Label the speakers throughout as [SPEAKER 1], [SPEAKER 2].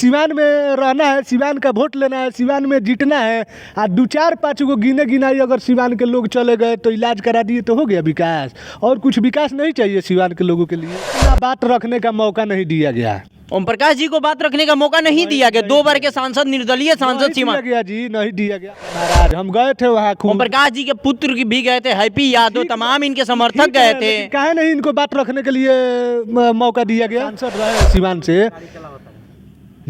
[SPEAKER 1] सिवान में रहना है, सिवान का वोट लेना है, सिवान में जीतना है। आ 2-4-5 गो गिने गिनाई अगर सिवान के लोग चले गए तो इलाज करा दिए तो हो गया विकास। और कुछ विकास नहीं चाहिए सिवान के लोगों के लिए। इतना बात रखने का मौका नहीं दिया गया।
[SPEAKER 2] ओम प्रकाश जी को बात रखने का मौका नहीं दिया गया। 2 बार के सांसद, निर्दलीय सांसद
[SPEAKER 1] दिया गया जी, नहीं दिया गया महाराज। हम गए थे वहाँ
[SPEAKER 2] ओम प्रकाश जी के पुत्र की भी गए थे, हैप्पी यादव, तमाम इनके समर्थक गए थे।
[SPEAKER 1] काहे नहीं इनको बात रखने के लिए मौका दिया गया। सांसद रहे सिवान से,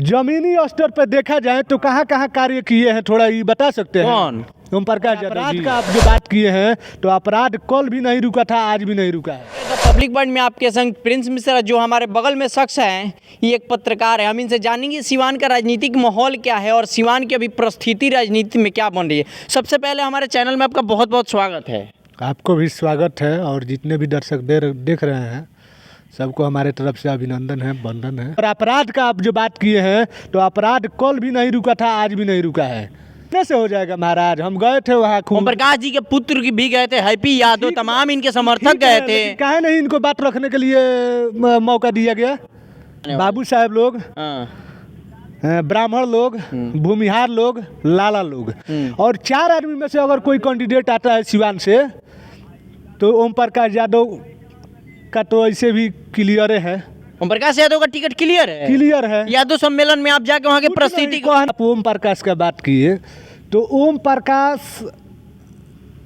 [SPEAKER 1] जमीनी स्तर पर देखा जाए तो कहाँ कहाँ कार्य किए हैं, थोड़ा ये बता सकते हैं?
[SPEAKER 2] कौन?
[SPEAKER 1] ओम प्रकाश जी। अपराध का आप जो बात किए हैं तो अपराध कल भी नहीं रुका था, आज भी नहीं रुका है।
[SPEAKER 2] तो पब्लिक पॉइंट में आपके संग प्रिंस मिश्रा जो हमारे बगल में शख्स हैं, ये एक पत्रकार है। हम इनसे जानेंगे सिवान का राजनीतिक माहौल क्या है और सिवान की अभी परिस्थिति राजनीति में क्या बन रही है। सबसे पहले हमारे चैनल में आपका बहुत बहुत स्वागत है।
[SPEAKER 1] आपको भी स्वागत है और जितने भी दर्शक देख रहे हैं सबको हमारे तरफ से अभिनंदन है, वंदन है। और अपराध का आप जो बात किए हैं तो अपराध कल भी नहीं रुका था, आज भी नहीं रुका है। कैसे हो जाएगा महाराज? हम गए थे वहाँ।
[SPEAKER 2] ओम प्रकाश जी के पुत्र की भी गए थे, हैप्पी यादव, तमाम इनके समर्थक गए थे।
[SPEAKER 1] काहे नहीं इनको बात रखने के लिए मौका दिया गया? बाबू साहब लोग, ब्राह्मण लोग, भूमिहार लोग, लाला लोग, और 4 आदमी में से अगर कोई कैंडिडेट आता है सिवान से तो ओम प्रकाश यादव का तो ऐसे भी क्लियर है।
[SPEAKER 2] ओम प्रकाश यादव का टिकट क्लियर है?
[SPEAKER 1] क्लियर है।
[SPEAKER 2] यादव सम्मेलन में आप जाके वहाँ की परिस्थिति को
[SPEAKER 1] आप ओम प्रकाश का बात किए तो ओम प्रकाश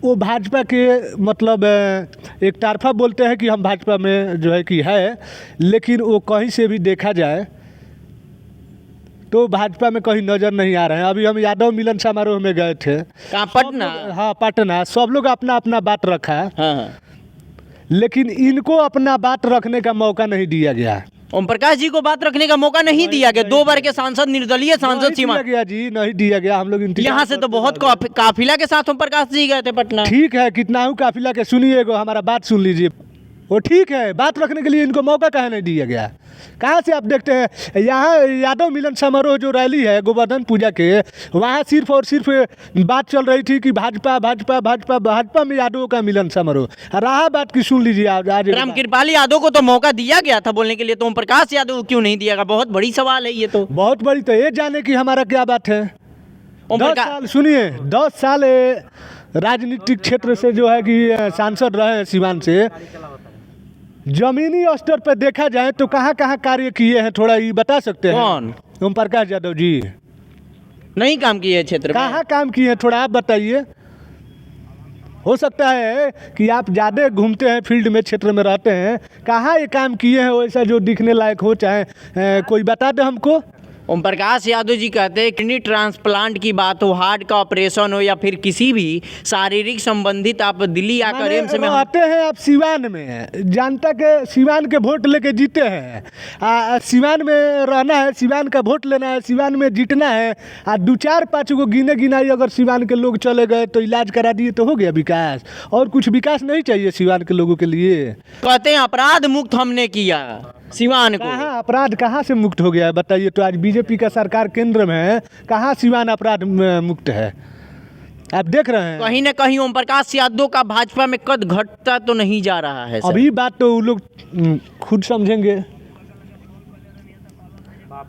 [SPEAKER 1] वो भाजपा के मतलब एक तरफा बोलते हैं कि हम भाजपा में जो है कि है, लेकिन वो कहीं से भी देखा जाए तो भाजपा में कहीं नज़र नहीं आ रहे हैं। अभी हम यादव मिलन समारोह में गए थे।
[SPEAKER 2] कहाँ? पटना?
[SPEAKER 1] हाँ पटना। सब लोग अपना अपना बात रखा,
[SPEAKER 2] हाँ।
[SPEAKER 1] लेकिन इनको अपना बात रखने का मौका नहीं दिया गया।
[SPEAKER 2] ओम प्रकाश जी को बात रखने का मौका नहीं दिया गया। 2 बार के सांसद, निर्दलीय सांसद सिवान।
[SPEAKER 1] दिया गया जी, नहीं दिया गया। हम लोग
[SPEAKER 2] यहाँ से तो बहुत काफिला के साथ ओम प्रकाश जी गए थे पटना।
[SPEAKER 1] ठीक है, कितना हूँ काफिला के, सुनिए हमारा बात सुन लीजिए। वो ठीक है, बात रखने के लिए इनको मौका कहाँ नहीं दिया गया? कहाँ से आप देखते हैं यहाँ यादव मिलन समारोह जो रैली है गोवर्धन पूजा के, वहाँ सिर्फ और सिर्फ बात चल रही थी कि भाजपा भाजपा भाजपा भाजपा में यादव का मिलन समारोह। रहा बात की सुन लीजिए आप। आज
[SPEAKER 2] राम कृपाल यादव को तो मौका दिया गया था बोलने के लिए, तो ओम प्रकाश यादव क्यों नहीं दिया गया? बहुत बड़ी सवाल है ये तो।
[SPEAKER 1] बहुत बड़ी। तो ये जाने की हमारा क्या बात है? 10 साल सुनिए, 10 साल राजनीतिक क्षेत्र से जो है कि सांसद रहे सिवान से, जमीनी स्तर पर देखा जाए तो कहाँ कहाँ कार्य किए हैं, थोड़ा ये बता सकते हैं?
[SPEAKER 2] कौन?
[SPEAKER 1] ओम प्रकाश यादव जी।
[SPEAKER 2] नहीं काम किए क्षेत्र में?
[SPEAKER 1] कहाँ काम किए हैं, थोड़ा आप बताइए। हो सकता है कि आप ज़्यादा घूमते हैं, फील्ड में, क्षेत्र में रहते हैं। कहाँ ये काम किए हैं वैसा जो दिखने लायक हो, चाहे कोई बता दे हमको।
[SPEAKER 2] ओम प्रकाश यादव जी कहते हैं किडनी ट्रांसप्लांट की बात हो, हार्ट का ऑपरेशन हो या फिर किसी भी शारीरिक संबंधित, आप दिल्ली आकर एम्स में
[SPEAKER 1] आते हैं। आप सिवान में जनता के, सिवान के वोट लेके जीते हैं। सिवान में रहना है, सिवान का वोट लेना है, सिवान में जीतना है। 2-4-5 गो गिने गिनाई अगर सिवान के लोग चले गए तो इलाज करा दिए तो हो गया विकास। और कुछ विकास नहीं चाहिए सिवान के लोगों के लिए।
[SPEAKER 2] कहते हैं अपराध मुक्त हमने किया सिवान को।
[SPEAKER 1] कहाँ अपराध कहाँ से मुक्त हो गया है बताइए? तो आज बीजेपी का सरकार केंद्र में है, कहाँ सिवान अपराध मुक्त है? आप देख रहे हैं
[SPEAKER 2] कहीं ना कहीं ओम प्रकाश यादव का भाजपा में कद घटता तो नहीं जा रहा है?
[SPEAKER 1] अभी बात तो वो लोग खुद समझेंगे।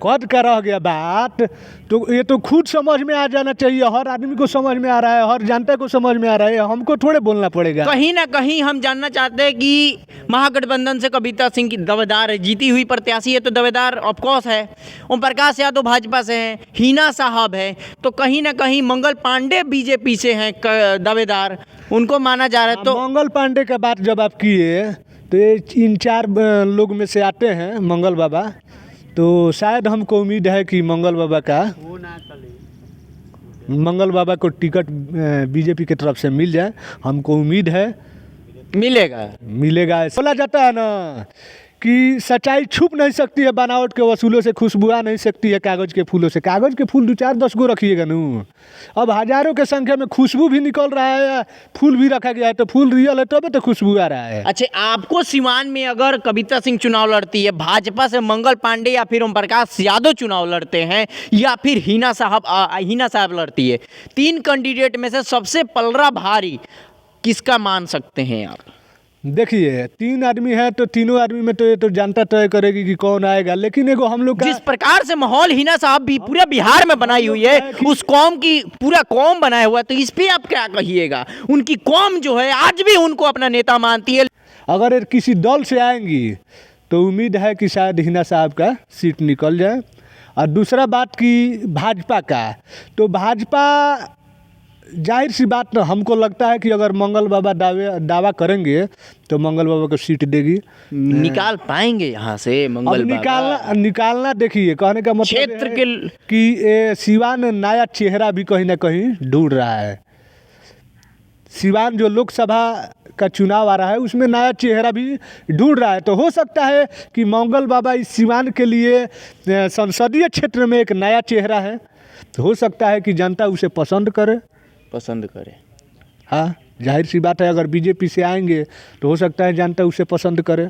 [SPEAKER 1] कद का रह गया बात तो ये तो खुद समझ में आ जाना चाहिए। हर आदमी को समझ में आ रहा है, हर जनता को समझ में आ रहा है, हमको थोड़े बोलना पड़ेगा।
[SPEAKER 2] कहीं ना कहीं हम जानना चाहते हैं कि महागठबंधन से कविता सिंह की दावेदार जीती हुई प्रत्याशी है, तो दावेदार ऑफकोर्स है। ओम प्रकाश यादव भाजपा से हैं, हिना साहब है, तो कहीं ना कहीं मंगल पांडे बीजेपी से हैं दावेदार, उनको माना जा रहा है। तो
[SPEAKER 1] मंगल पांडे का बात जब आप किए तो ये इन 4 लोग में से आते हैं मंगल बाबा, तो शायद हमको उम्मीद है कि मंगल बाबा को टिकट बीजेपी की तरफ से मिल जाए। हमको उम्मीद है
[SPEAKER 2] मिलेगा।
[SPEAKER 1] बोला जाता है ना कि सच्चाई छुप नहीं सकती है, बनावट के वसूलों से खुशबू आ नहीं सकती है कागज़ के फूलों से। कागज़ के फूल 2-4-10 गो रखिएगा नू, अब हज़ारों के संख्या में खुशबू भी निकल रहा है, या फूल भी रखा गया है तो फूल रियल है तब तो खुशबू आ रहा है।
[SPEAKER 2] अच्छा, आपको सिवान में अगर कविता सिंह चुनाव लड़ती है, भाजपा से मंगल पांडे या फिर ओम प्रकाश यादव चुनाव लड़ते हैं, या फिर हिना साहब लड़ती है, 3 कैंडिडेट में से सबसे पलड़ा भारी किसका मान सकते हैं आप?
[SPEAKER 1] देखिए 3 आदमी है तो तीनों आदमी में तो ये तो जनता तय करेगी कि कौन आएगा, लेकिन एगो हम लोग का
[SPEAKER 2] जिस प्रकार से माहौल हिना साहब भी पूरे बिहार में बनाई हुई है, उस कौम की पूरा कौम बनाया हुआ है, तो इस पे आप क्या कहिएगा? उनकी कौम जो है आज भी उनको अपना नेता मानती है।
[SPEAKER 1] अगर ये किसी दल से आएंगी तो उम्मीद है कि शायद हिना साहब का सीट निकल जाए। और दूसरा बात की भाजपा का, तो भाजपा जाहिर सी बात ना, हमको लगता है कि अगर मंगल बाबा दावा करेंगे तो मंगल बाबा को सीट देगी।
[SPEAKER 2] निकाल पाएंगे यहाँ से
[SPEAKER 1] अब
[SPEAKER 2] मंगल बाबा?
[SPEAKER 1] निकालना देखिए, कहने का मतलब
[SPEAKER 2] क्षेत्र
[SPEAKER 1] है
[SPEAKER 2] के
[SPEAKER 1] कि सिवान नया चेहरा भी कहीं ना कहीं ढूंढ रहा है। सिवान जो लोकसभा का चुनाव आ रहा है उसमें नया चेहरा भी ढूंढ रहा है, तो हो सकता है कि मंगल बाबा इस सिवान के लिए संसदीय क्षेत्र में एक नया चेहरा है, तो हो सकता है कि जनता उसे पसंद करे। हाँ, जाहिर सी बात है, अगर बीजेपी से आएंगे तो हो सकता है जनता उसे पसंद करे।